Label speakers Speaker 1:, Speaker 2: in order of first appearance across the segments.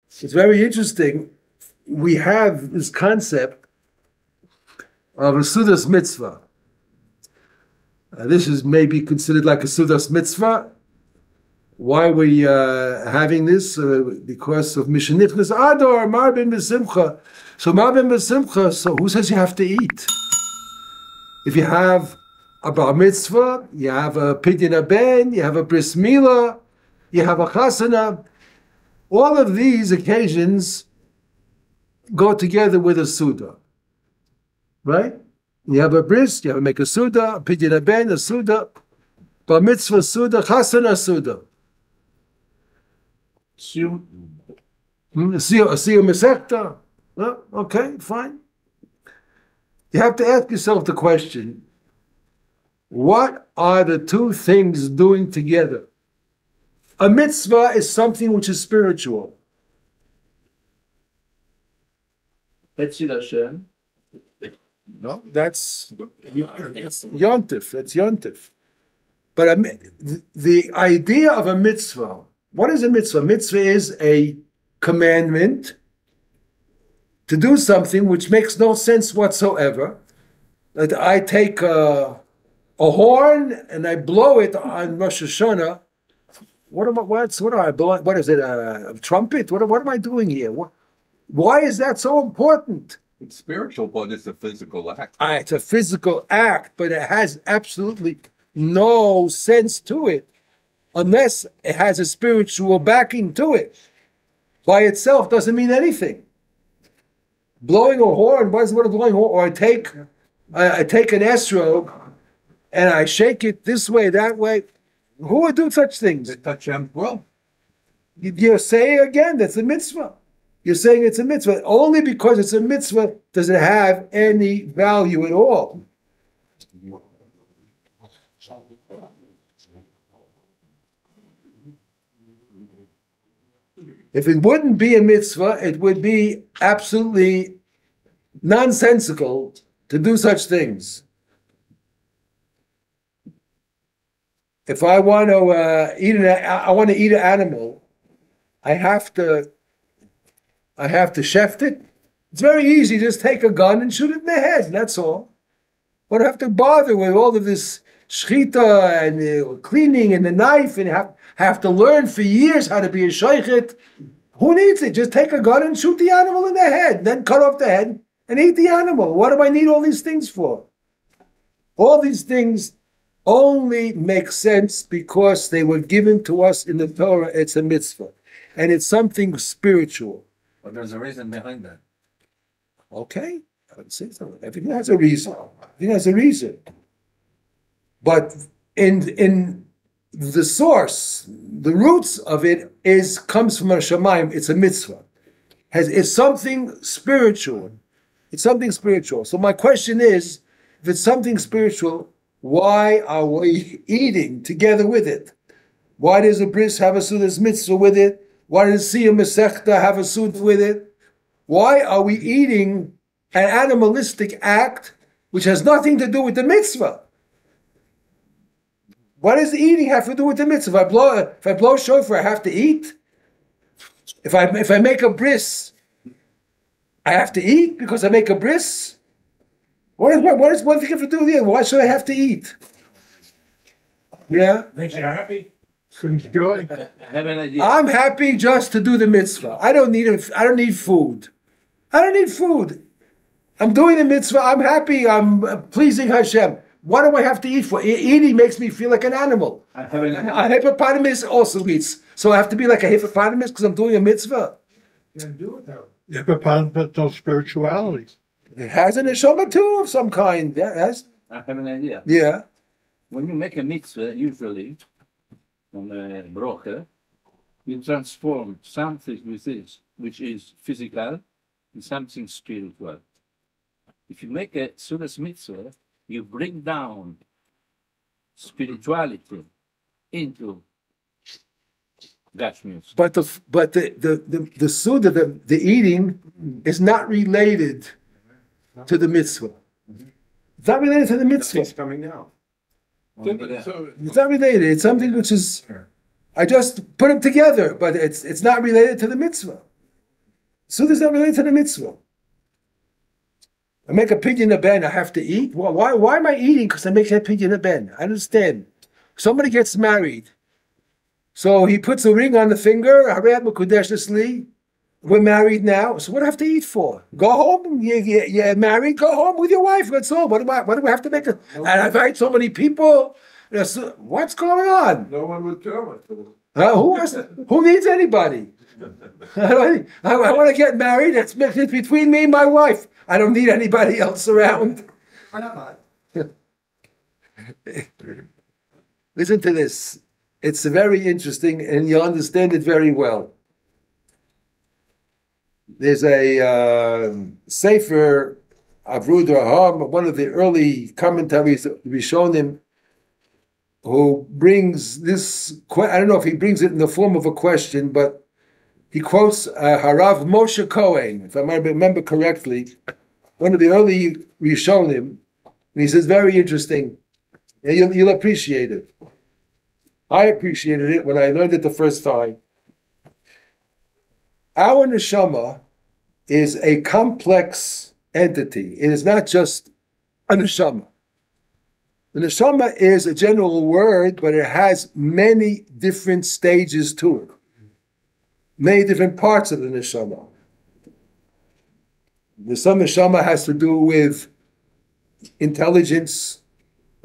Speaker 1: It's very interesting. We have this concept of a Sudas mitzvah. This is maybe considered like a Sudas mitzvah. Why are we having this? Because of Mishenichnas Ador, Marbin B'Simcha. So Marbin B'Simcha, so who says you have to eat? If you have a bar mitzvah, you have a pidyon ben, you have a bris milah, you have a chasana, all of these occasions go together with a suda. Right? You have a bris, you have to make a suda, a pidyon ben, a suda, bar mitzvah suda, chasana suda. Siyum Masechta. Well, okay, fine. You have to ask yourself the question, what are the two things doing together? A mitzvah is something which is spiritual.
Speaker 2: That's Hashem.
Speaker 1: No, that's Yontif. That's Yontif. But the idea of a mitzvah, what is a mitzvah? Mitzvah is a commandment to do something which makes no sense whatsoever. That I take a horn and I blow it on Rosh Hashanah. What do I blow? What is it? A trumpet? What am I doing here? Why is that so important?
Speaker 3: It's spiritual, but it's a physical act.
Speaker 1: It's a physical act, but it has absolutely no sense to it unless it has a spiritual backing to it. By itself doesn't mean anything. Blowing a horn, what is what a blowing horn? Or I take an esrog and I shake it this way, that way. Who would do such things?
Speaker 3: They touch him. Well,
Speaker 1: You're saying again, that's a mitzvah. You're saying it's a mitzvah. Only because it's a mitzvah does it have any value at all. If it wouldn't be a mitzvah, it would be absolutely nonsensical to do such things. If I want to eat an animal, I have to chef it. It's very easy. Just take a gun and shoot it in the head. That's all. But I have to bother with all of this shchita and cleaning and the knife and have to learn for years how to be a shaychet. Who needs it? Just take a gun and shoot the animal in the head, then cut off the head and eat the animal. What do I need all these things for? All these things only make sense because they were given to us in the Torah. It's a mitzvah. And it's something spiritual.
Speaker 3: but there's a reason behind that.
Speaker 1: Okay, I would say so. Everything has a reason. Everything has a reason. But in the source, the roots of it comes from Hashemayim. It's a mitzvah. It's something spiritual. It's something spiritual. So my question is, if it's something spiritual, why are we eating together with it? Why does a bris have a sudas mitzvah with it? Why does Siyum Masechta have a suda with it? Why are we eating an animalistic act which has nothing to do with the mitzvah? What does eating have to do with the mitzvah? If I blow shofar, I have to eat. If I make a bris, I have to eat because I make a bris. What does one thing have to do with the other? Why should I have to eat? Yeah.
Speaker 4: Makes you happy?
Speaker 2: I have an idea.
Speaker 1: I'm happy just to do the mitzvah. I don't need food. I don't need food. I'm doing the mitzvah. I'm happy. I'm pleasing Hashem. What do I have to eat for? Eating makes me feel like an animal.
Speaker 2: I have an idea.
Speaker 1: A hippopotamus also eats. So I have to be like a hippopotamus because I'm doing a mitzvah.
Speaker 4: You can do it though. Hippopotamus has no spirituality.
Speaker 1: It has an neshama too of some kind. Yeah, it has.
Speaker 2: I have an idea.
Speaker 1: Yeah.
Speaker 2: When you make a mitzvah, usually, on a broche, you transform something which is physical in something spiritual. If you make a sudas mitzvah, you bring down spirituality into gashmius.
Speaker 1: But the suda, the eating, is not related to the mitzvah. It's not related to the mitzvah.
Speaker 3: It's coming now.
Speaker 1: It's not related. It's something which is, I just put them together, but it's not related to the mitzvah. Suda is not related to the mitzvah. I make a pidyon a ben, I have to eat. Well, why am I eating? Because I make a pidyon a ben. I understand. Somebody gets married. So he puts a ring on the finger. We're married now. So what do I have to eat for? Go home. You're married. Go home with your wife. That's all. What do we have to make? And I invite so many people. What's going on?
Speaker 3: No one would tell it.
Speaker 1: Who needs anybody? I want to get married. It's between me and my wife. I don't need anybody else around. Listen to this. It's very interesting, and you'll understand it very well. There's a Sefer Avrud Raham, one of the early commentaries that we shown him, who brings this. I don't know if he brings it in the form of a question, but he quotes Harav Moshe Cohen, if I remember correctly, one of the early Rishonim, and he says, very interesting, and you'll appreciate it. I appreciated it when I learned it the first time. Our neshama is a complex entity. It is not just a neshama. The neshama is a general word, but it has many different stages to it. Many different parts of the neshama. Some neshama has to do with intelligence.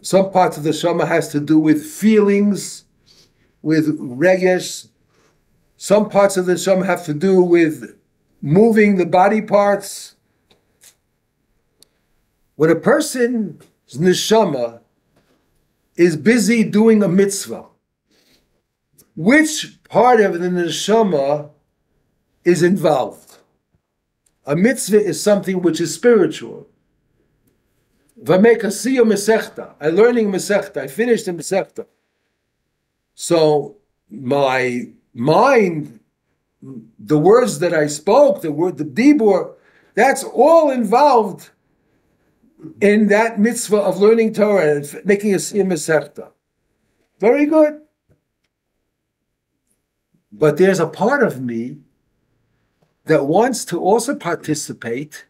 Speaker 1: Some parts of the neshama has to do with feelings, with regesh. Some parts of the neshama have to do with moving the body parts. When a person's neshama is busy doing a mitzvah, which part of the neshama is involved? A mitzvah is something which is spiritual. If I make a siyum mesechta, I'm learning mesechta, I finished the mesechta. So my mind, the words that I spoke, the dibur, that's all involved in that mitzvah of learning Torah and making a siyum mesechta. Very good. But there's a part of me that wants to also participate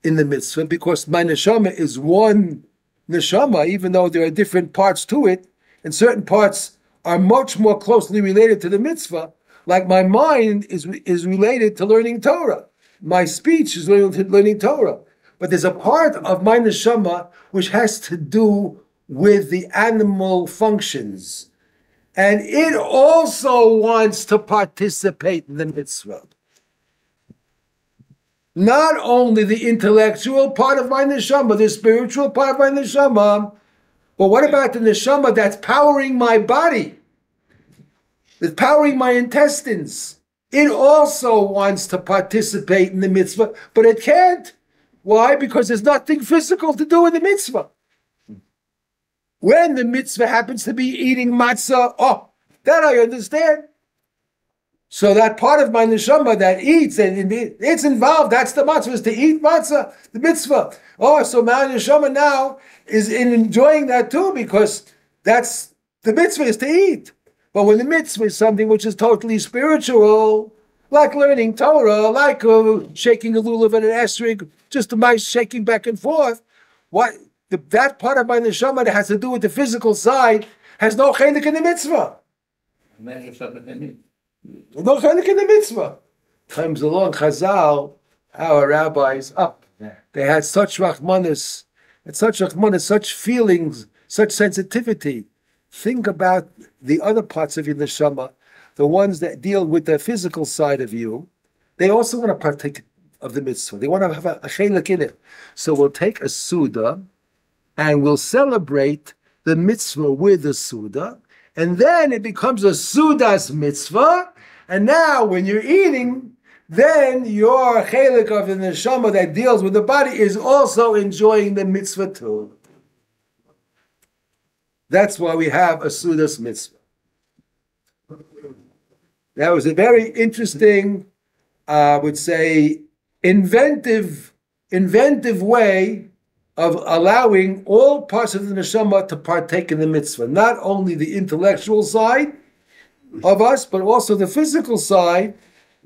Speaker 1: in the mitzvah because my neshama is one neshama, even though there are different parts to it, and certain parts are much more closely related to the mitzvah, like my mind is related to learning Torah. My speech is related to learning Torah. But there's a part of my neshama which has to do with the animal functions. And it also wants to participate in the mitzvah. Not only the intellectual part of my neshama, the spiritual part of my neshama, but what about the neshama that's powering my body? That's powering my intestines. It also wants to participate in the mitzvah, but it can't. Why? Because there's nothing physical to do with the mitzvah. When the mitzvah happens to be eating matzah, that I understand. So that part of my neshama that eats, and it's involved, that's the matzah, is to eat matzah, the mitzvah. So my neshama now is enjoying that too, because that's, the mitzvah is to eat. But when the mitzvah is something which is totally spiritual, like learning Torah, like shaking a lulav and an esrog, just a nice shaking back and forth, that part of my neshama that has to do with the physical side has no chelik in the mitzvah. No chelik in the mitzvah. Comes along Chazal, our rabbis, they had such rachmanis, such feelings, such sensitivity. Think about the other parts of your neshama, the ones that deal with the physical side of you. They also want to partake of the mitzvah. They want to have a chelik in it. So we'll take a Suda, and we'll celebrate the mitzvah with the Suda, and then it becomes a Sudas mitzvah, and now when you're eating, then your chelik of the neshama that deals with the body is also enjoying the mitzvah too. That's why we have a Sudas mitzvah. That was a very interesting, I would say, inventive way of allowing all parts of the neshama to partake in the mitzvah. Not only the intellectual side of us, but also the physical side,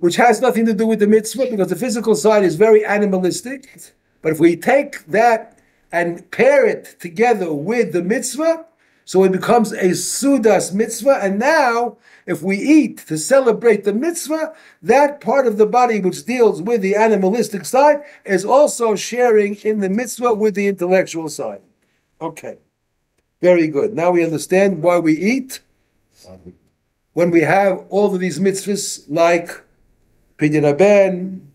Speaker 1: which has nothing to do with the mitzvah because the physical side is very animalistic. But if we take that and pair it together with the mitzvah, so it becomes a sudas mitzvah. And now, if we eat to celebrate the mitzvah, that part of the body which deals with the animalistic side is also sharing in the mitzvah with the intellectual side. Okay, very good. Now we understand why we eat when we have all of these mitzvahs like Pidyon Haben,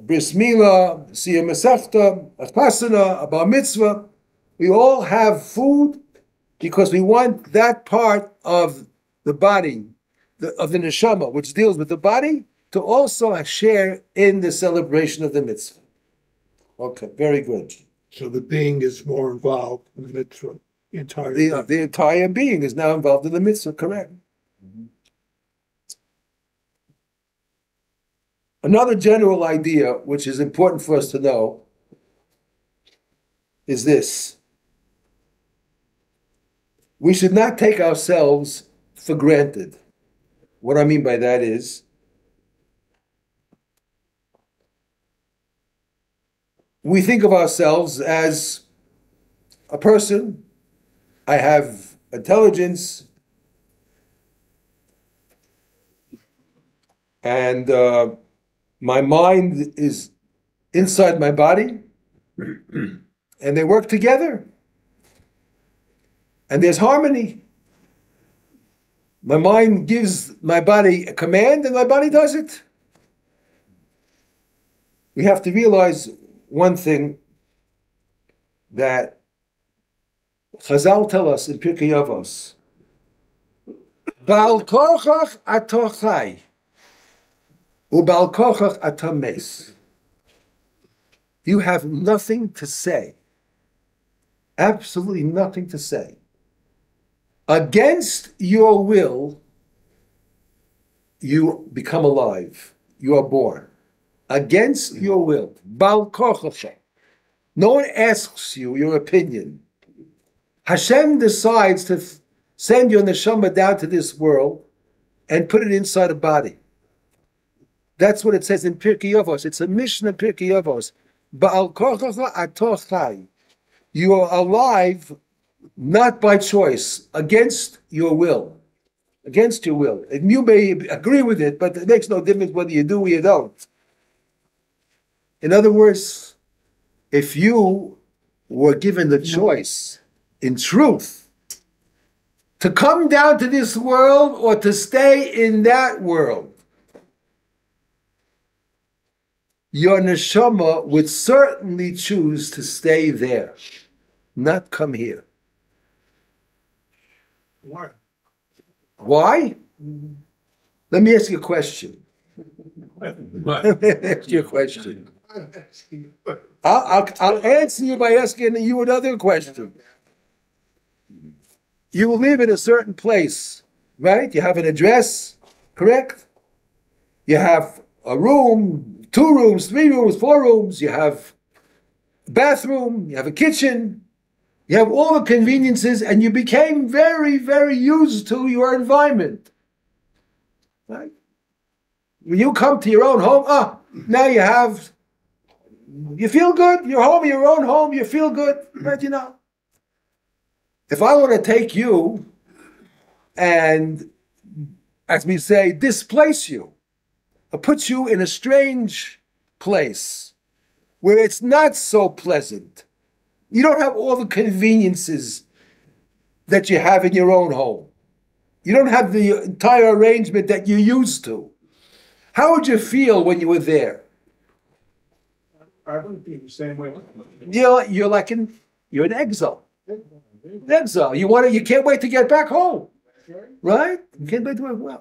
Speaker 1: Bris Milah, Siyum Masechta, Aspasana, Bar Mitzvah. We all have food because we want that part of the body, of the neshama, which deals with the body, to also share in the celebration of the mitzvah. Okay, very good.
Speaker 4: So the being is more involved in the mitzvah.
Speaker 1: The entire being is now involved in the mitzvah, correct. Another general idea, which is important for us to know, is this. We should not take ourselves for granted. What I mean by that is, we think of ourselves as a person. I have intelligence, and my mind is inside my body, and they work together, and there's harmony. My mind gives my body a command, and my body does it. We have to realize one thing, that Chazal tell us in Pirkei Avos, Baal kochach ato chai, u'Baal kochach ato mes. You have nothing to say, absolutely nothing to say. Against your will, you become alive. You are born. Against your will. Baal kochach. No one asks you your opinion. Hashem decides to send your neshama down to this world and put it inside a body. That's what it says in Pirkei Avos. It's a mission of Pirkei Avos. Baal kochach ato chai. You are alive not by choice, against your will. Against your will. And you may agree with it, but it makes no difference whether you do or you don't. In other words, if you were given the choice, in truth, to come down to this world or to stay in that world, your neshama would certainly choose to stay there, not come here.
Speaker 4: Why?
Speaker 1: Why? Let me ask you a question. Let me ask you a question. I'll answer you by asking you another question. You live in a certain place, right? You have an address, correct? You have a room, 2 rooms, 3 rooms, 4 rooms. You have a bathroom, you have a kitchen. You have all the conveniences, and you became very, very used to your environment. Right? When you come to your own home, now you feel good. You're home, your own home, you feel good. Right, you know. If I want to take you and, as we say, displace you, or put you in a strange place where it's not so pleasant, you don't have all the conveniences that you have in your own home. You don't have the entire arrangement that you used to. How would you feel when you were there?
Speaker 4: I would be the same way.
Speaker 1: You're in exile. In exile. You can't wait to get back home. Right? You can't wait to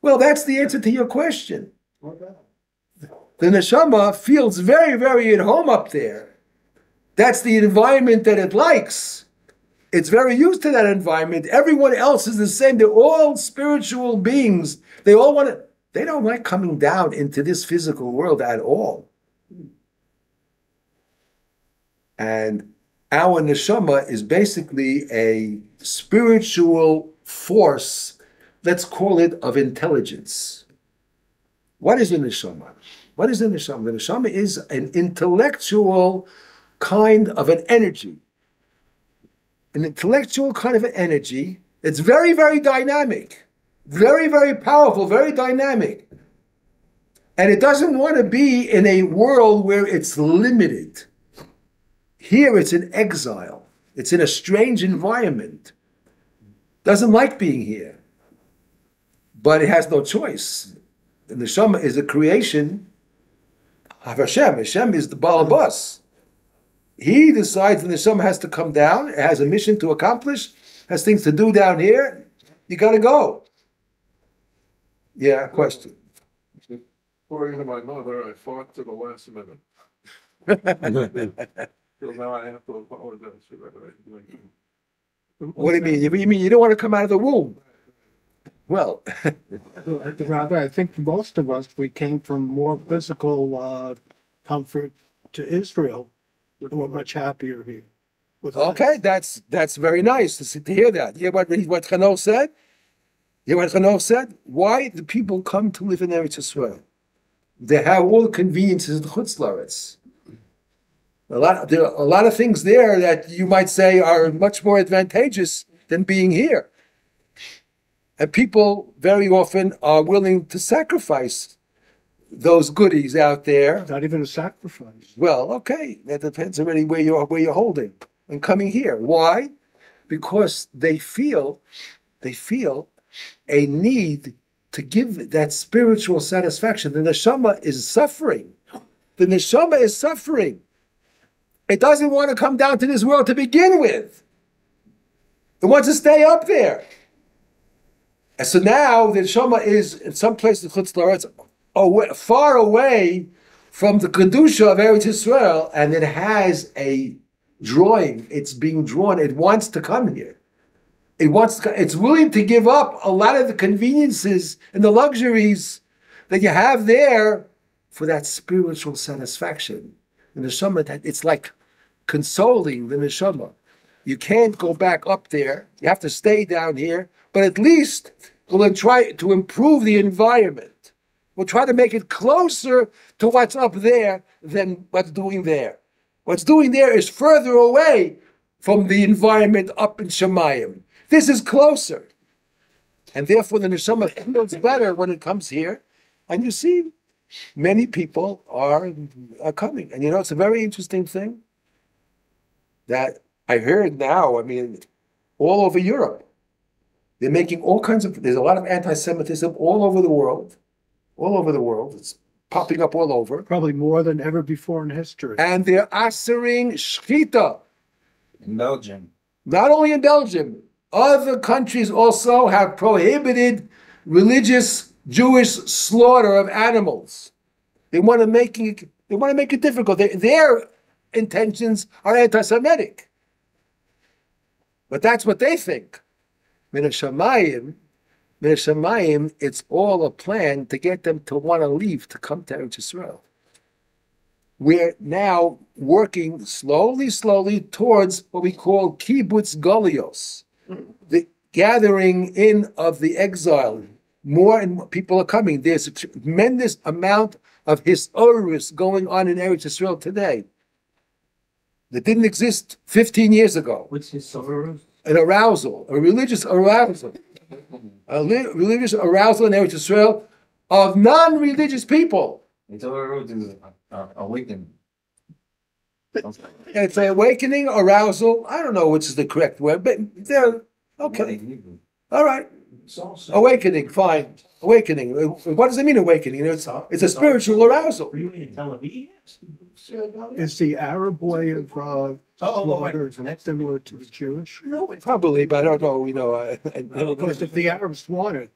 Speaker 1: well, that's the answer to your question. The neshama feels very, very at home up there. That's the environment that it likes. It's very used to that environment. Everyone else is the same. They're all spiritual beings. They don't like coming down into this physical world at all. And our neshama is basically a spiritual force, let's call it of intelligence. What is the neshama? What is the neshama? The neshama is an intellectual kind of an energy. An intellectual kind of an energy. It's very, very dynamic. Very, very powerful, very dynamic. And it doesn't want to be in a world where it's limited. Here it's in exile. It's in a strange environment. Doesn't like being here. But it has no choice. The neshama is a creation of Hashem. Hashem is the Baal Bus. He decides the neshama has to come down. It has a mission to accomplish. Has things to do down here. You got to go. Yeah, question.
Speaker 3: According to my mother, I fought to the last minute. So now I have to apologize for that.
Speaker 1: What do you mean? You mean you don't want to come out of the womb? Well,
Speaker 4: Rabbi, I think most of us, we came from more physical comfort to Israel. We're much happier here.
Speaker 1: okay, that's very nice to hear that. You hear what Chano said? You hear what Chano said? Why do people come to live in Eretz Yisrael? They have all the conveniences of the Chutz La'aretz. There are a lot of things there that you might say are much more advantageous than being here. And people very often are willing to sacrifice those goodies out there.
Speaker 4: Not even a sacrifice.
Speaker 1: Well, okay, that depends already where you're holding and coming here. Why? Because they feel a need to give that spiritual satisfaction. The neshama is suffering. The neshama is suffering. It doesn't want to come down to this world to begin with. It wants to stay up there. And so now the neshama is in some place in Chutz La'aretz, far away from the kedusha of Eretz Yisrael, and it has a drawing. It's being drawn. It wants to come here. It's willing to give up a lot of the conveniences and the luxuries that you have there for that spiritual satisfaction. The neshama, it's like consoling the neshama. You can't go back up there. You have to stay down here. But at least we'll try to improve the environment. We'll try to make it closer to what's up there than what's doing there. What's doing there is further away from the environment up in Shemayim. This is closer. And therefore the neshama feels better when it comes here. And you see, many people are coming. And you know, it's a very interesting thing that I heard now, all over Europe. They're making all kinds of, there's a lot of anti-Semitism all over the world. All over the world. It's popping up all over.
Speaker 4: Probably more than ever before in history.
Speaker 1: And they're assering shchita.
Speaker 3: In Belgium.
Speaker 1: Not only in Belgium. Other countries also have prohibited religious Jewish slaughter of animals. They want to make it difficult. Their intentions are anti-Semitic. But that's what they think. Min Hashamayim, it's all a plan to get them to want to leave, to come to Eretz Yisrael. We're now working slowly towards what we call kibbutz galios, the gathering in of the exile. More and more people are coming. There's a tremendous amount of hisorus going on in Eretz Yisrael today that didn't exist 15 years ago.
Speaker 5: What's hisorus?
Speaker 1: An arousal, a religious arousal. A religious arousal in Eretz Yisrael of non-religious people.
Speaker 3: Hisorus is awakening.
Speaker 1: It's an awakening, arousal. I don't know which is the correct word, but they're okay. All right. Awakening, fine. Awakening. What does it mean, awakening? It's a spiritual arousal.
Speaker 4: Is the Arab way of slaughter similar to the Jewish?
Speaker 1: No, probably, but I don't know.
Speaker 4: Because if the Arabs want it,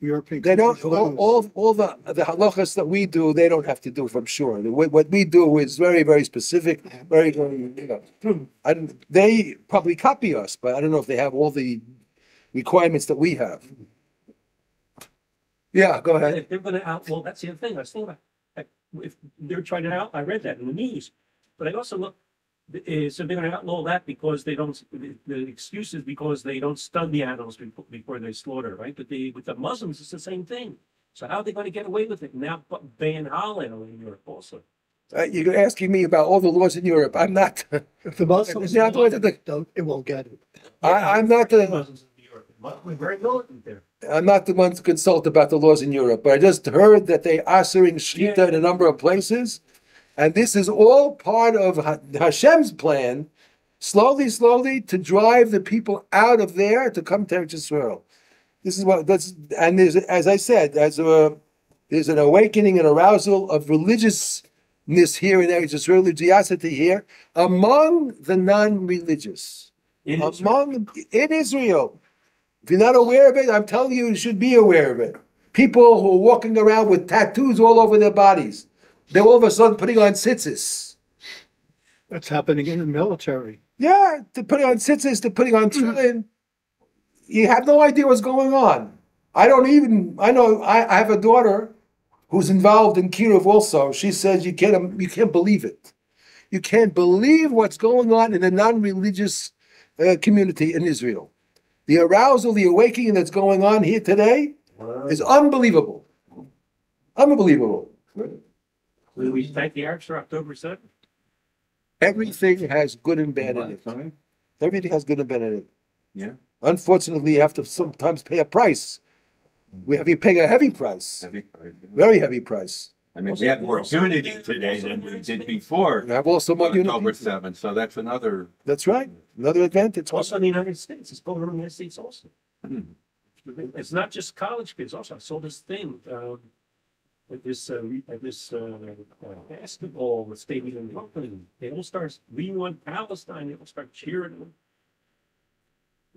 Speaker 4: European
Speaker 1: they don't.
Speaker 4: countries
Speaker 1: All the halachas that we do, they don't have to do. I'm sure. What we do is very, very specific. Very, very. They probably copy us, but I don't know if they have all the requirements that we have. Yeah, go ahead.
Speaker 5: If they're going to outlaw, that's the other thing. I was thinking about if they're trying to I read that in the news, but I also look. So they're going to outlaw that because they don't. The excuse is because they don't stun the animals before they slaughter, right? But with the Muslims, it's the same thing. So how are they going to get away with it now? Ban Holland in Europe also.
Speaker 1: You're asking me about all the laws in Europe. I'm not.
Speaker 4: If the Muslims
Speaker 1: Yeah,
Speaker 4: don't, it won't get it.
Speaker 1: I'm not the.
Speaker 5: Muslims in Europe. We're very militant there.
Speaker 1: I'm not the one to consult about the laws in Europe, but I just heard that they are assuring shita in a number of places, and this is all part of Hashem's plan, slowly, to drive the people out of there to come to Eretz Yisrael. This is what that's, and there's, as I said, there's an awakening and arousal of religiousness here in Eretz Yisrael, religiosity here among the non-religious, in Israel. If you're not aware of it, I'm telling you, you should be aware of it. People who are walking around with tattoos all over their bodies, they're all of a sudden putting on tzitzis.
Speaker 4: That's happening in the military.
Speaker 1: Yeah, they're putting on tzitzis, they're putting on tefillin. You have no idea what's going on. I have a daughter who's involved in Kiruv also. She says you can't believe it. You can't believe what's going on in the non-religious community in Israel. The arousal, the awakening that's going on here today is unbelievable. Unbelievable.
Speaker 5: Will we thank the Arabs for October 7th?
Speaker 1: Everything has good and bad in it. Everything has good and bad in it.
Speaker 3: Yeah.
Speaker 1: Unfortunately, you have to sometimes pay a price. You're paying a heavy price. Very heavy price.
Speaker 3: I mean, we have more unity today than we did before
Speaker 1: You have also more
Speaker 3: October
Speaker 1: unity.
Speaker 3: 7th, so that's another.
Speaker 1: That's right. Another advantage.
Speaker 5: Also in the United States. It's going on in the United States also.
Speaker 3: Hmm.
Speaker 5: It's not just college kids. Also, I saw this thing at this basketball stadium in Brooklyn. They all start, we want Palestine. They all start cheering.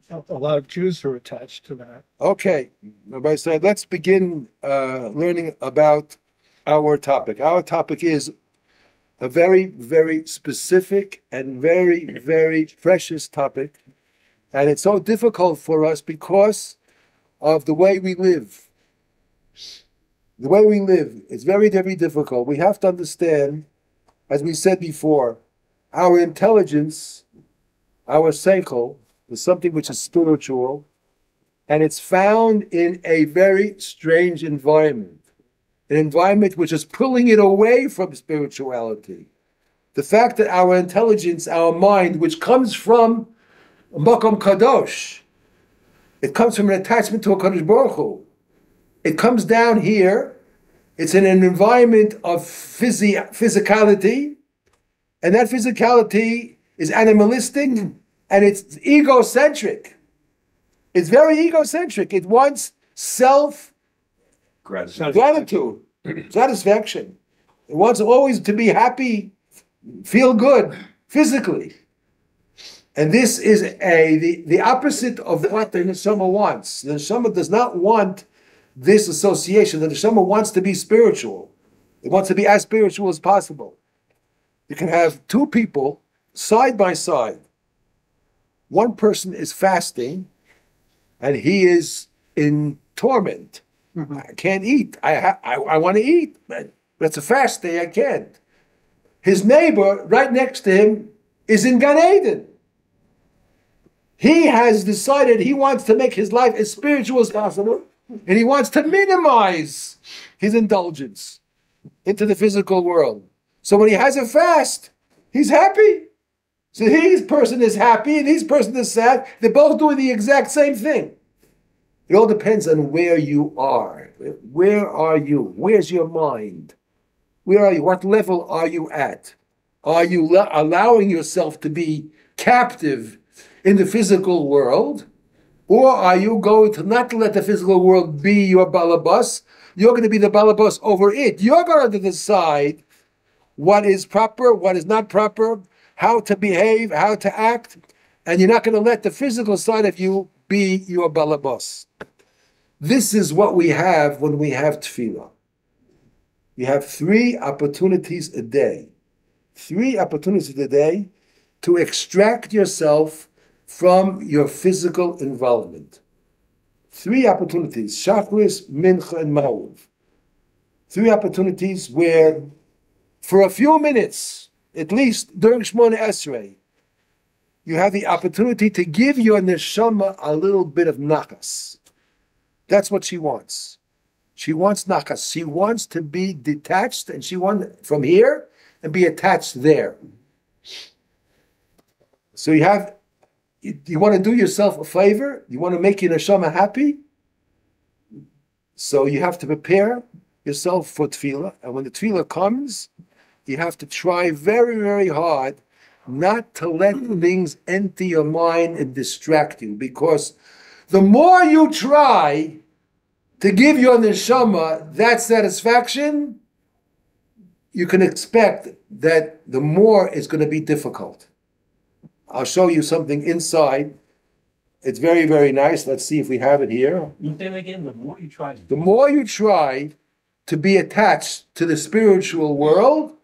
Speaker 4: A lot of Jews are attached to that.
Speaker 1: Okay, Rabbi said, let's begin learning about our topic. Our topic is a very, very specific and very, very precious topic. And it's so difficult for us because of the way we live. The way we live is very, very difficult. We have to understand, as we said before, our intelligence, our seichel, is something which is spiritual, and it's found in a very strange environment, an environment which is pulling it away from spirituality. The fact that our intelligence, our mind, which comes from Makom Kadosh, it comes from an attachment to a Kadosh Baruch Hu. It comes down here, it's in an environment of physicality, and that physicality is animalistic, and it's egocentric. It's very egocentric. It wants self-gratitude, satisfaction. It wants always to be happy, feel good, physically. And this is the opposite of what the neshama wants. The neshama does not want this association. The neshama wants to be spiritual. It wants to be as spiritual as possible. You can have two people side by side. One person is fasting, and he is in torment. Mm-hmm. I can't eat. I want to eat, but it's a fast day. I can't. His neighbor right next to him is in Gan Eden. He has decided he wants to make his life as spiritual as possible, and he wants to minimize his indulgence into the physical world. So when he has a fast, he's happy. So his person is happy and his person is sad. They're both doing the exact same thing. It all depends on where you are. Where are you? Where's your mind? Where are you? What level are you at? Are you allowing yourself to be captive in the physical world? Or are you going to not let the physical world be your balabas? You're going to be the balabas over it. You're going to decide what is proper, what is not proper, how to behave, how to act, and you're not going to let the physical side of you be your balabas. This is what we have when we have tefillah. You have 3 opportunities a day. 3 opportunities a day to extract yourself from your physical involvement. 3 opportunities, Shachris, Mincha, and Ma'uv. 3 opportunities where, for a few minutes, at least during Shmona Esrei, you have the opportunity to give your neshama a little bit of nachas. That's what she wants. She wants nachas. She wants to be detached, and she wants from here and be attached there. So you want to do yourself a favor. You want to make your neshama happy. So you have to prepare yourself for tefillah, and when the tefillah comes, you have to try very, very hard not to let things enter your mind and distract you, because the more you try to give your neshama that satisfaction, you can expect that the more it's going to be difficult. I'll show you something inside. It's very, very nice. Let's see if we have it here.
Speaker 5: You say again, the more you try.
Speaker 1: The more you try to be attached to the spiritual world,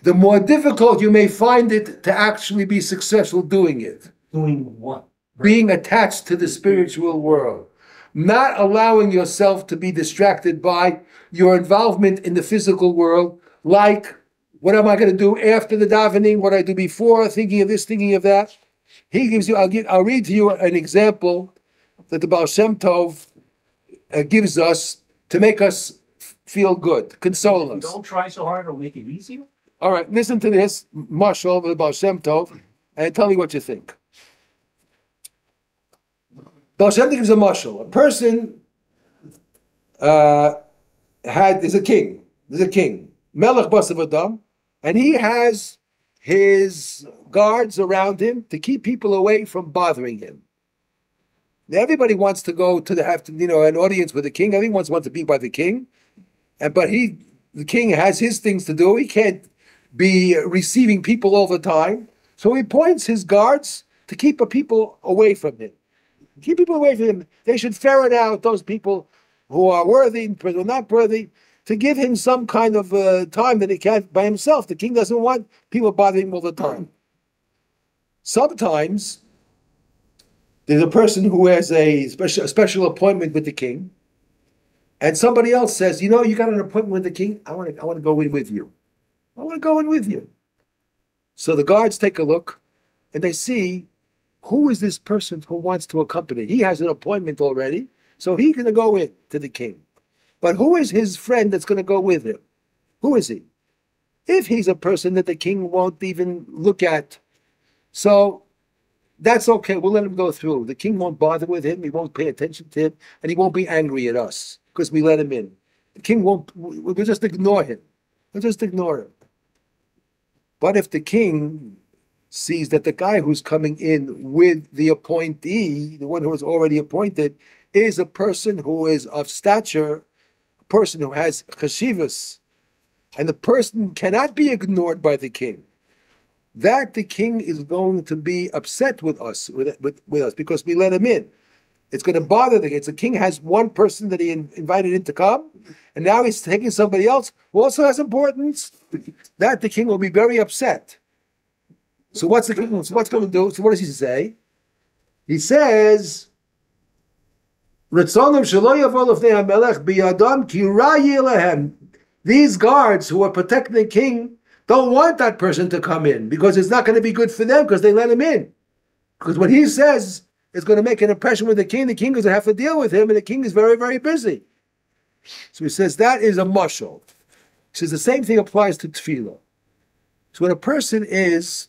Speaker 1: the more difficult you may find it to actually be successful doing it.
Speaker 5: Doing what?
Speaker 1: Being attached to the spiritual world. Not allowing yourself to be distracted by your involvement in the physical world, like, what am I going to do after the davening? What I do before? Thinking of this, thinking of that. He gives you. I'll read to you an example that the Baal Shem Tov gives us to make us feel good, console us.
Speaker 5: Don't try so hard; it'll make it easier.
Speaker 1: All right, listen to this mashal of the Baal Shem Tov, and tell me what you think. Baal Shem Tov gives a mashal. A person is a king. There's a king, Melech Basav Adam, and he has his guards around him to keep people away from bothering him. Now, everybody wants to go to an audience with the king. Everyone wants to be by the king, but the king has his things to do. He can't be receiving people all the time, so he appoints his guards to keep people away from him. Keep people away from him. They should ferret out those people who are worthy and who are not worthy, to give him some kind of time that he can't by himself. The king doesn't want people bothering him all the time. Sometimes there's a person who has a special appointment with the king, and somebody else says, you got an appointment with the king. I want to go in with you. I want to go in with you. So the guards take a look, and they see, who is this person who wants to accompany? He has an appointment already, so he's going to go in to the king. But who is his friend that's going to go with him? Who is he? If he's a person that the king won't even look at, so that's okay. We'll let him go through. The king won't bother with him. He won't pay attention to him, and he won't be angry at us because we let him in. The king won't. We'll just ignore him. We'll just ignore him. But if the king sees that the guy who's coming in with the appointee, the one who is already appointed, is a person who is of stature, a person who has chashivas, and the person cannot be ignored by the king, that the king is going to be upset with us, with us, because we let him in. It's going to bother the king. The king has one person that he invited in to come, and now he's taking somebody else who also has importance. That the king will be very upset. So what's the king? What's going to do? So what does he say? He says, these guards who are protecting the king don't want that person to come in, because it's not going to be good for them because they let him in. Because what he says is going to make an impression with the king is going to have to deal with him, and the king is very, very busy. So he says that is a mashal. He says the same thing applies to tefillah. So when a person is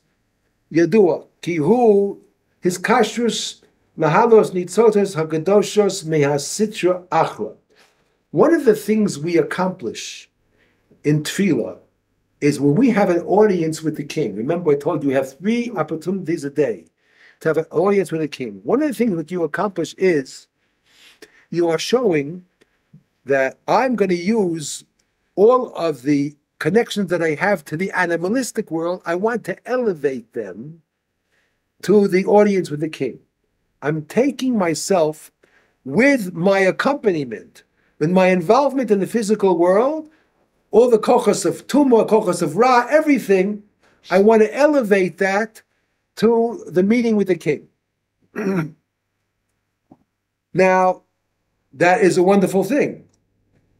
Speaker 1: Yadua, Kihu, his kashrus, Mahalos Nitzotes Hagadoshos Mehasitra Achla. One of the things we accomplish in tefillah is when we have an audience with the king. Remember, I told you have 3 opportunities a day to have an audience with the king. One of the things that you accomplish is you are showing that I'm going to use all of the connections that I have to the animalistic world. I want to elevate them to the audience with the king. I'm taking myself with my accompaniment, with my involvement in the physical world, all the kochos of tumah, kochos of ra, everything, I want to elevate that to the meeting with the king. Now, that is a wonderful thing,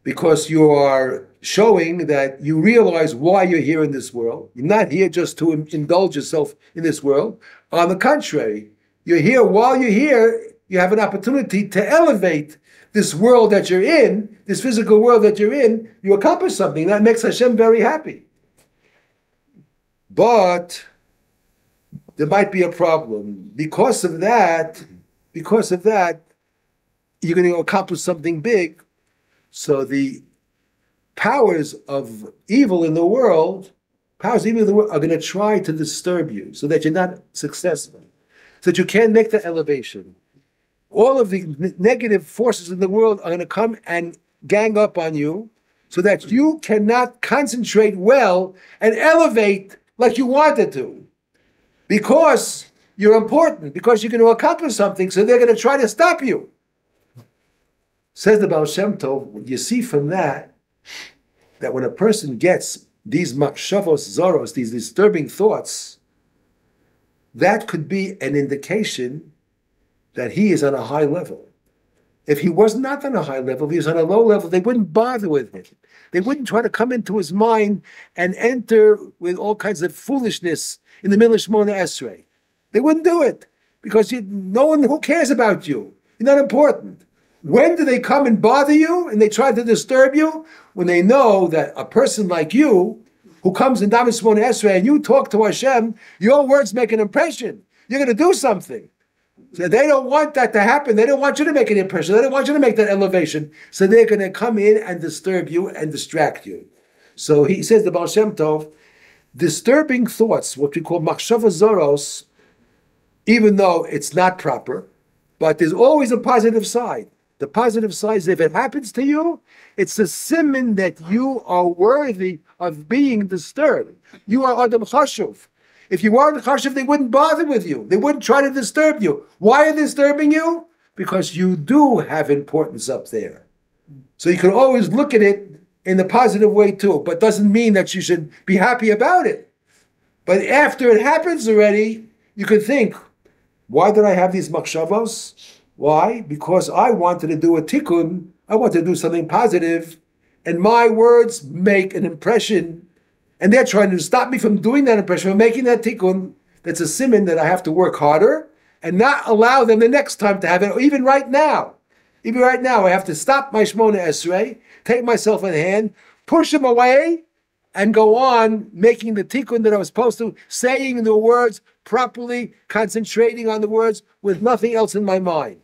Speaker 1: because you are showing that you realize why you're here in this world. You're not here just to indulge yourself in this world. On the contrary, you're here while you're here. you have an opportunity to elevate this world that you're in, this physical world that you're in. You accomplish something that makes Hashem very happy. But there might be a problem. Because of that, you're going to accomplish something big. So the powers of evil in the world, are going to try to disturb you so that you're not successful, so that you can't make the elevation. All of the negative forces in the world are going to come and gang up on you so that you cannot concentrate well and elevate like you wanted to. Because you're important, because you're going to accomplish something, so they're going to try to stop you. Says the Baal Shem Tov, you see from that when a person gets these machshavos zoros, these disturbing thoughts, that could be an indication that he is on a high level. If he was not on a high level, if he was on a low level, they wouldn't bother with him. They wouldn't try to come into his mind and enter with all kinds of foolishness in the middle of Shemona Esrei. They wouldn't do it because no one who cares about you. You're not important. When do they come and bother you and they try to disturb you? When they know that a person like you, who comes in Davening Shemona Esrei and you talk to Hashem, your words make an impression. You're going to do something. So they don't want that to happen. They don't want you to make an impression. They don't want you to make that elevation. So they're going to come in and disturb you and distract you. So he says, the Baal Shem Tov, disturbing thoughts, what we call machshava zoros, even though it's not proper, but there's always a positive side. The positive side is if it happens to you, it's a simon that you are worthy of being disturbed. You are Adam Chashuv. If you weren't Chashuv, they wouldn't bother with you. They wouldn't try to disturb you. Why are they disturbing you? Because you do have importance up there. So you can always look at it in the positive way too, but doesn't mean that you should be happy about it. But after it happens already, you can think, why did I have these machshavos? Why? Because I wanted to do a tikkun, I wanted to do something positive, and my words make an impression, and they're trying to stop me from doing that impression, from making that tikkun. That's a simon that I have to work harder, and not allow them the next time to have it, or even right now. Even right now, I have to stop my Shemona Esrei, take myself in hand, push them away, and go on making the tikkun that I was supposed to, saying the words properly, concentrating on the words with nothing else in my mind.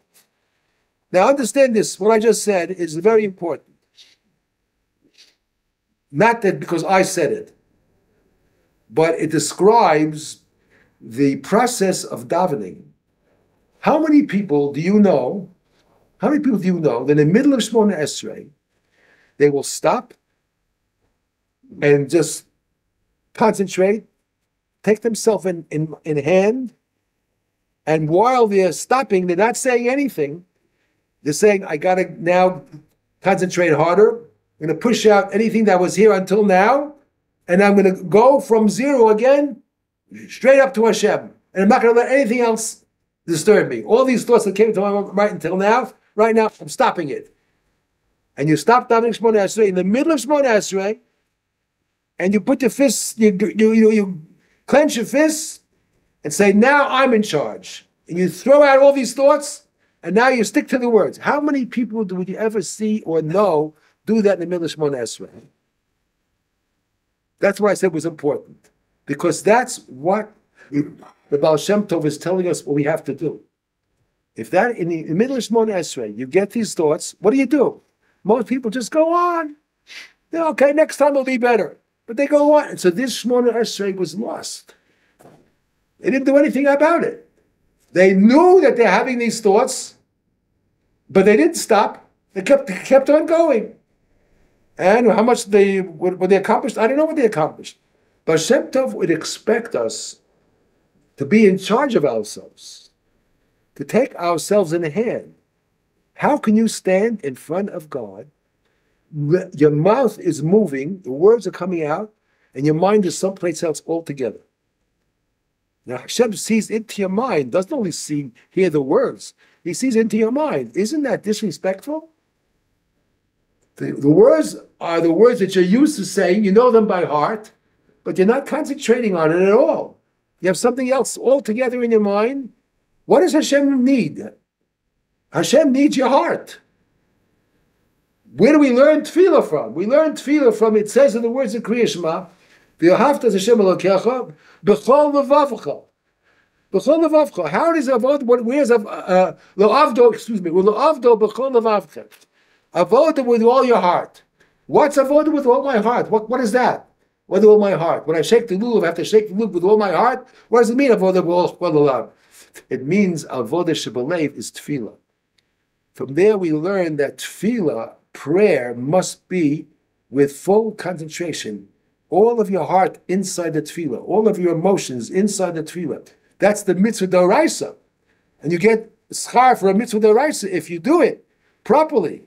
Speaker 1: Now understand this, what I just said is very important. Not that because I said it, but it describes the process of davening. How many people do you know that in the middle of Shemona Esrei, they will stop and just concentrate, take themselves in hand, and while they're stopping, they're not saying anything. They're saying, I got to now concentrate harder. I'm going to push out anything that was here until now, and I'm going to go from zero again, straight up to Hashem. And I'm not going to let anything else disturb me. All these thoughts that came to my mind right until now, right now, I'm stopping it. And you stop davening Shemona Esrei in the middle of Shemona Esrei, and you put your fists, you clench your fists, and say, now I'm in charge. And you throw out all these thoughts, and now you stick to the words. How many people would you ever see or know do that in the middle of Shemona Esrei? That's why I said it was important. Because that's what the Baal Shem Tov is telling us what we have to do. If that, in the middle of Shemona Esrei, you get these thoughts, what do? Most people just go on. They're, okay, next time will be better. But they go on. And so this Shemona Esrei was lost. They didn't do anything about it. They knew that they're having these thoughts, but they didn't stop. They kept on going. And how much what they accomplished, I don't know what they accomplished. But Shem Tov would expect us to be in charge of ourselves, to take ourselves in hand. How can you stand in front of God? Your mouth is moving, the words are coming out, and your mind is someplace else altogether. Now Hashem sees into your mind, doesn't only hear the words, he sees into your mind. Isn't that disrespectful? The words are the words that you're used to saying, you know them by heart, but you're not concentrating on it at all. You have something else altogether in your mind. What does Hashem need? Hashem needs your heart. Where do we learn tefillah from? We learn tefillah from, it says in the words of Kriya Shema, V'yohavta Hashem Elokecha b'chol levavcha. B'chol levavcha. How does avodah? Where's lo'avdo? Excuse me. Lo'avdo b'chol levavcha. Avodah with all your heart. What's avodah with all my heart? What is that? With all my heart. When I shake the lulav, I have to shake the lulav with all my heart. What does it mean? Avodah with all the love. It means avodah shebalev is tefillah. From there, we learn that tefillah, prayer, must be with full concentration. All of your heart inside the tefillah, all of your emotions inside the tefillah. That's the mitzvah d'oraisa. And you get schar for a mitzvah d'oraisa if you do it properly.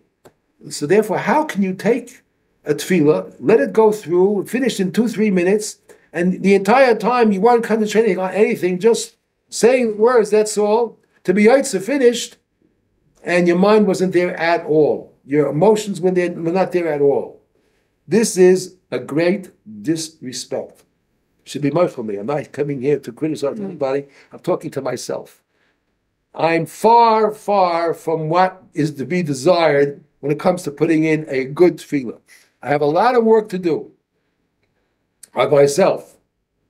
Speaker 1: So therefore, how can you take a tefillah, let it go through, finish in 2-3 minutes, and the entire time you weren't concentrating on anything, just saying words, that's all, to be yaitza finished, and your mind wasn't there at all. Your emotions were not there at all. This is a great disrespect. Should be mindful of me. I'm not coming here to criticize anybody. I'm talking to myself. I'm far, far from what is to be desired when it comes to putting in a good tefillah. I have a lot of work to do by myself.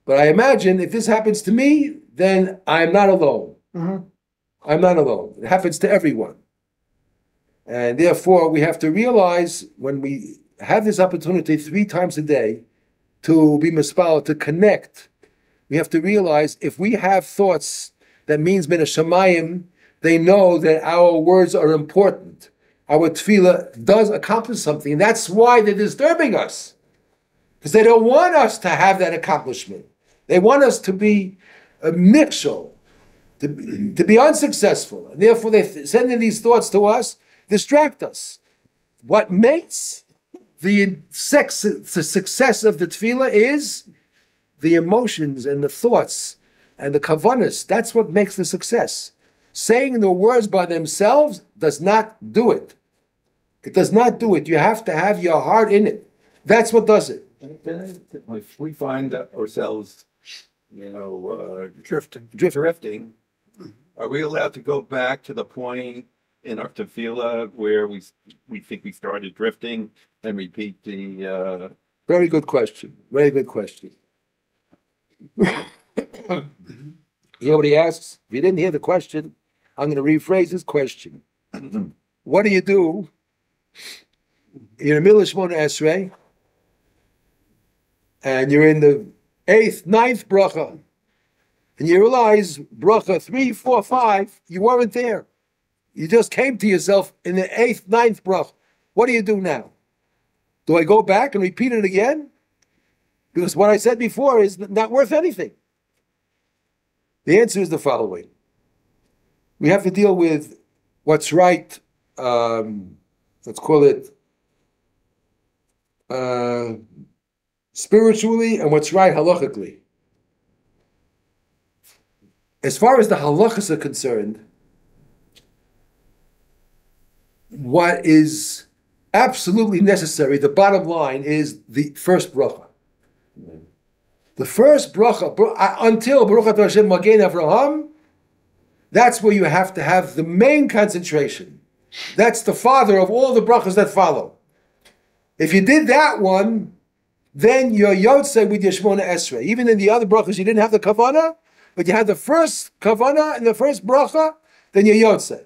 Speaker 1: But I imagine if this happens to me, then I'm not alone. I'm not alone. It happens to everyone. And therefore, we have to realize when we have this opportunity 3 times a day to be mispal, to connect, we have to realize if we have thoughts, that means min hashamayim, they know that our words are important. Our tefillah does accomplish something. And that's why they're disturbing us. Because they don't want us to have that accomplishment. They want us to be a nichshol, to be unsuccessful. And therefore they send in these thoughts to us, distract us. What makes the success of the tefillah is the emotions and the thoughts and the kavanas. That's what makes the success. Saying the words by themselves does not do it. It does not do it. You have to have your heart in it. That's what does it.
Speaker 6: If we find ourselves, drifting, are we allowed to go back to the point in our tefillah where we think we started drifting and repeat the?
Speaker 1: Very good question. Very good question. You know what he asks? If you didn't hear the question, I'm going to rephrase his question. What do you do? You're in the middle of Shmona Esrei, and you're in the 8th, 9th bracha, and you realize bracha 3, 4, 5, you weren't there. You just came to yourself in the 8th, 9th bracha. What do you do now? Do I go back and repeat it again? Because what I said before is not worth anything. The answer is the following. We have to deal with what's right, let's call it spiritually, and what's right halachically. As far as the halachas are concerned, what is absolutely necessary, the bottom line, is the first bracha. The first bracha, until Baruch Atah Hashem Magen Avraham, that's where you have to have the main concentration. That's the father of all the brachas that follow. If you did that one, then you're yotze with your Shmona Esrei. Even in the other brachas, you didn't have the kavanah, but you had the first kavanah and the first bracha, then you're yotze.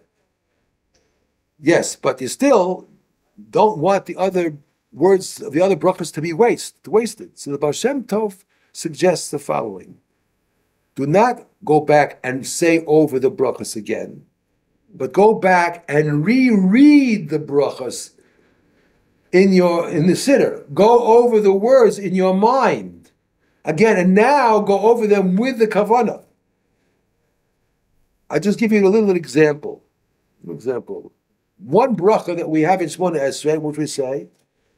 Speaker 1: Yes, but you still don't want the other words of the other brachas to be wasted. So the Baal Shem Tov suggests the following. Do not go back and say over the brachas again, but go back and reread the brachas in the siddur. Go over the words in your mind again, and now go over them with the kavanah. I just give you a little example. One bracha that we have in Shmona Esrei, which we say,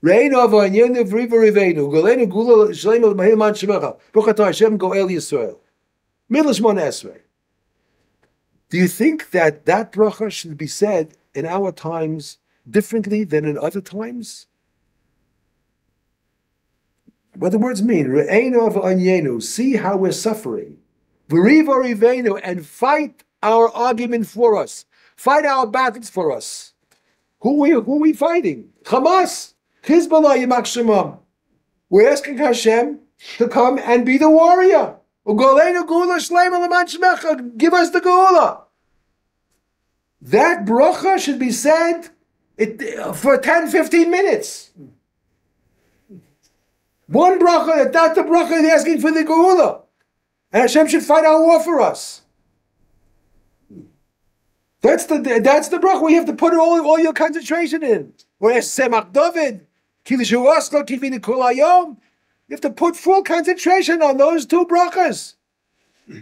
Speaker 1: Reinu avayenu v'riva rivenu, golenu gula shleima l'mahilman shemecha, Baruch Atah Hashem goel Yisrael. Middle Shmona Esrei. Do you think that bracha should be said in our times differently than in other times? What the words mean, Re'enu avayenu, see how we're suffering. V'riva rivenu, and fight our argument for us. fight our battles for us. Who are we fighting? Hamas, Hezbollah, Yimak Shemam. We're asking Hashem to come and be the warrior. Give us the geula. That bracha should be said for 10, 15 minutes. One bracha, that's the bracha is asking for the geula. And Hashem should fight our war for us. That's the bracha where you have to put all your concentration in. Whereas Semach David, Kilishu Oslo, Kivini Kulayom, you have to put full concentration on those two brachas.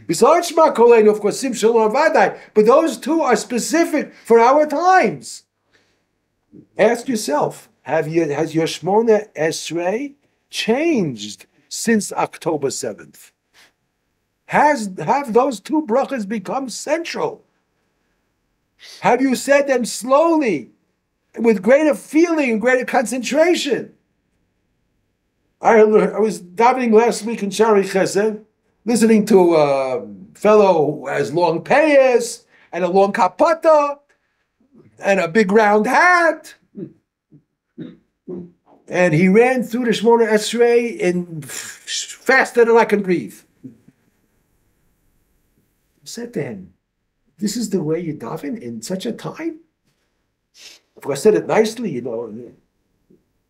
Speaker 1: Besides Shema Koleinu, of course, Sim Shalom Vadai, but those two are specific for our times. Ask yourself, has your Shmona Esrei changed since October 7th? Have those two brachas become central? Have you said them slowly, with greater feeling and greater concentration? I was davening last week in Shari Chesed, listening to a fellow who has long payas and a long kapata and a big round hat. And he ran through the Shmona Esrei in faster than I can breathe. I said to him, this is the way you daven in such a time? Of course, I said it nicely, you know.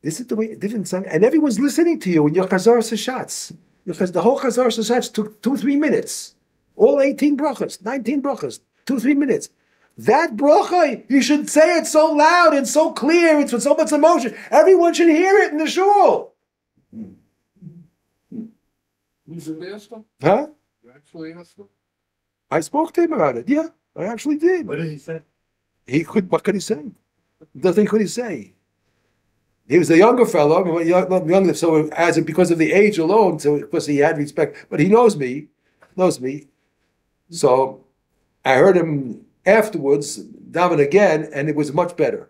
Speaker 1: This is the way it didn't sound. And everyone's listening to you in your Chazar Sashatz. Because the whole Chazar Sashatz took 2-3 minutes. All 18 brachas, 19 brachas, 2-3 minutes. That bracha, you should say it so loud and so clear, it's with so much emotion. Everyone should hear it in the shul.
Speaker 3: You should ask him?
Speaker 1: Huh?
Speaker 3: You actually asked him?
Speaker 1: I spoke to him about it. Yeah, I actually did.
Speaker 5: What did he say?
Speaker 1: What could he say? Nothing could he say. He was a younger fellow, not younger, so because of the age alone, so of course he had respect. But he knows me. So I heard him afterwards daven again, and it was much better.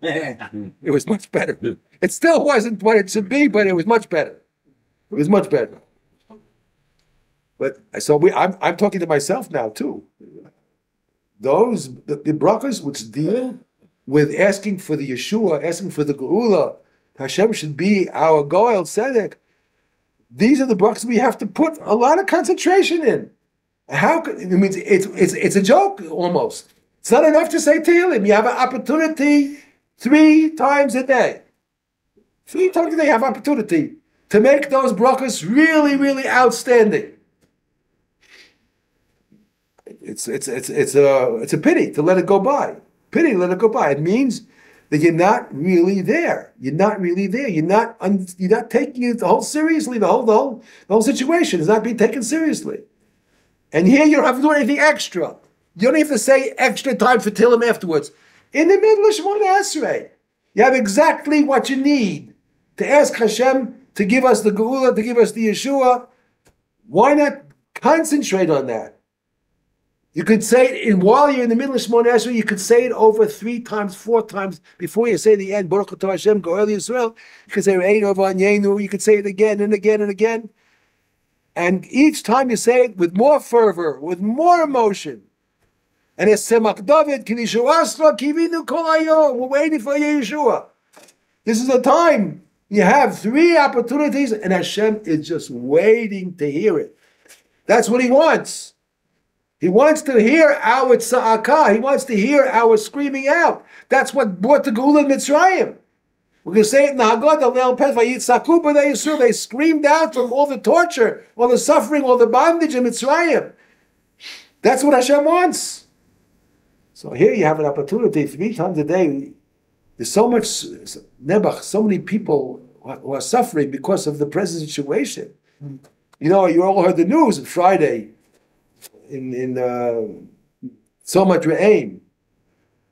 Speaker 1: It was much better. It still wasn't what it should be, but it was much better. It was much better. But so I'm talking to myself now too. The brachas which deal with asking for the Yeshua, asking for the Geula, Hashem should be our Goel Tzedek. These are the brachas we have to put a lot of concentration in. It's a joke almost. It's not enough to say Tehillim. You have an opportunity 3 times a day. 3 times a day you have opportunity to make those brachas really, really outstanding. It's a pity to let it go by. Pity to let it go by. It means that you're not really there. You're not really there. You're not taking it the whole seriously. The whole situation is not being taken seriously. And here you don't have to do anything extra. You don't have to say extra time for Tillim afterwards. In the middle of Shemona Esrei, you have exactly what you need to ask Hashem to give us the Geula, to give us the Yeshua. Why not concentrate on that? You could say it while you're in the middle of Shemona Esrei, you could say it over 3 times, 4 times before you say the end. Baruch Atah Hashem, Goel Yisrael. You could say Re'einu V'anyenu. You could say it again and again and again. And each time you say it with more fervor, with more emotion. And it's Semach David, Kilishu Asra, Kivinu Kol Hayom. We're waiting for Yeshua. This is a time you have 3 opportunities, and Hashem is just waiting to hear it. That's what He wants. He wants to hear our tza'akah. He wants to hear our screaming out. That's what brought the Geula in Mitzrayim. We're going to say it in the Haggadah, they screamed out from all the torture, all the suffering, all the bondage in Mitzrayim. That's what Hashem wants. So here you have an opportunity 3 times a day. There's so much nebach, so many people who are suffering because of the present situation. You know, you all heard the news on Friday in Somat Re'aim.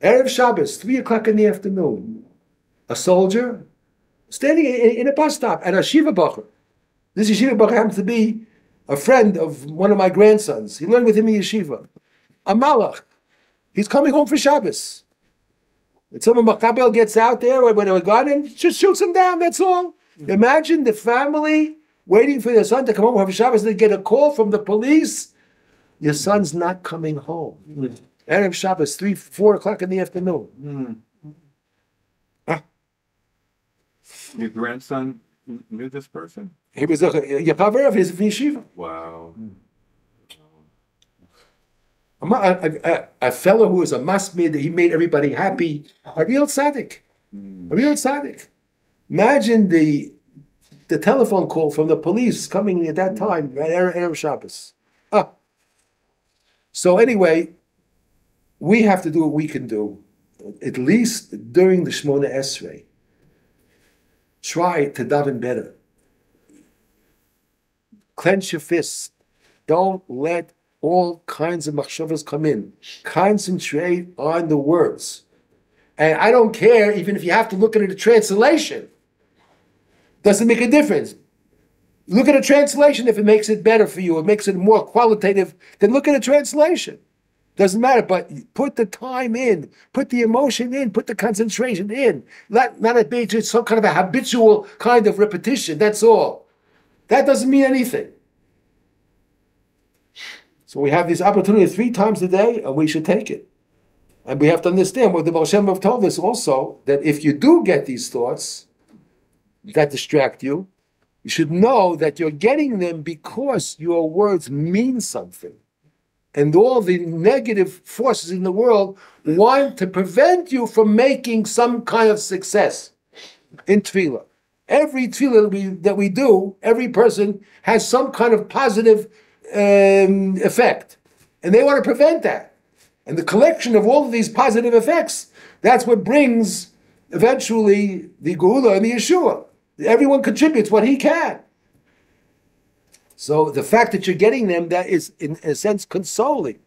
Speaker 1: Erev Shabbos, 3 o'clock in the afternoon. A soldier standing in a bus stop at a Shiva Bacher. This Yeshiva Bacher happens to be a friend of one of my grandsons. He learned with him in Yeshiva. A Malach. He's coming home for Shabbos. And some of Makabel gets out there when a gun and just shoots him down, that's all. Imagine the family waiting for their son to come home for Shabbos and they get a call from the police Your son's not coming home. Erev Shabbos, 3, 4 o'clock in the afternoon.
Speaker 6: Your grandson knew this person?
Speaker 1: He was a Yapaver of his yeshiva.
Speaker 6: Wow.
Speaker 1: A fellow who was a masmid, he made everybody happy. A real tzaddik. A real tzaddik. Imagine the telephone call from the police coming at that time, at Erev Shabbos. So anyway, we have to do what we can do, at least during the Shmona Esrei. Try to daven better. Clench your fists. Don't let all kinds of machshavas come in. Concentrate on the words. And I don't care even if you have to look at a translation. Doesn't make a difference. Look at a translation if it makes it better for you, it makes it more qualitative, then look at a translation. Doesn't matter, but put the time in, put the emotion in, put the concentration in. Not it be just some kind of a habitual kind of repetition, that's all. That doesn't mean anything. So we have this opportunity 3 times a day, and we should take it. And we have to understand what the Baal Shem Tov told us also, that if you do get these thoughts that distract you, you should know that you're getting them because your words mean something. And all the negative forces in the world want to prevent you from making some kind of success in tefillah. Every tefillah that we do, every person has some kind of positive effect. And they want to prevent that. And the collection of all of these positive effects, that's what brings eventually the Geula and the Yeshua. Everyone contributes what he can. So the fact that you're getting them, that is in a sense consoling.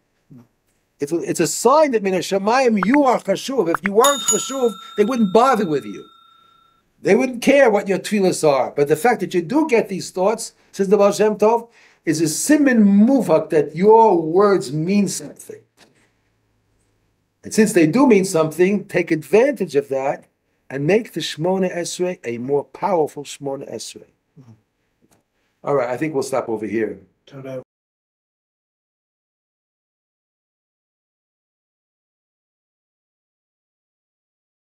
Speaker 1: It's a sign that min hashamayim you are chashuv. If you weren't chashuv, they wouldn't bother with you. They wouldn't care what your tefillas are. But the fact that you do get these thoughts, says the Baal Shem Tov, is a siman muvak that your words mean something. And since they do mean something, take advantage of that and make the Shmona Esrei a more powerful Shmona Esrei. All right, I think we'll stop over here.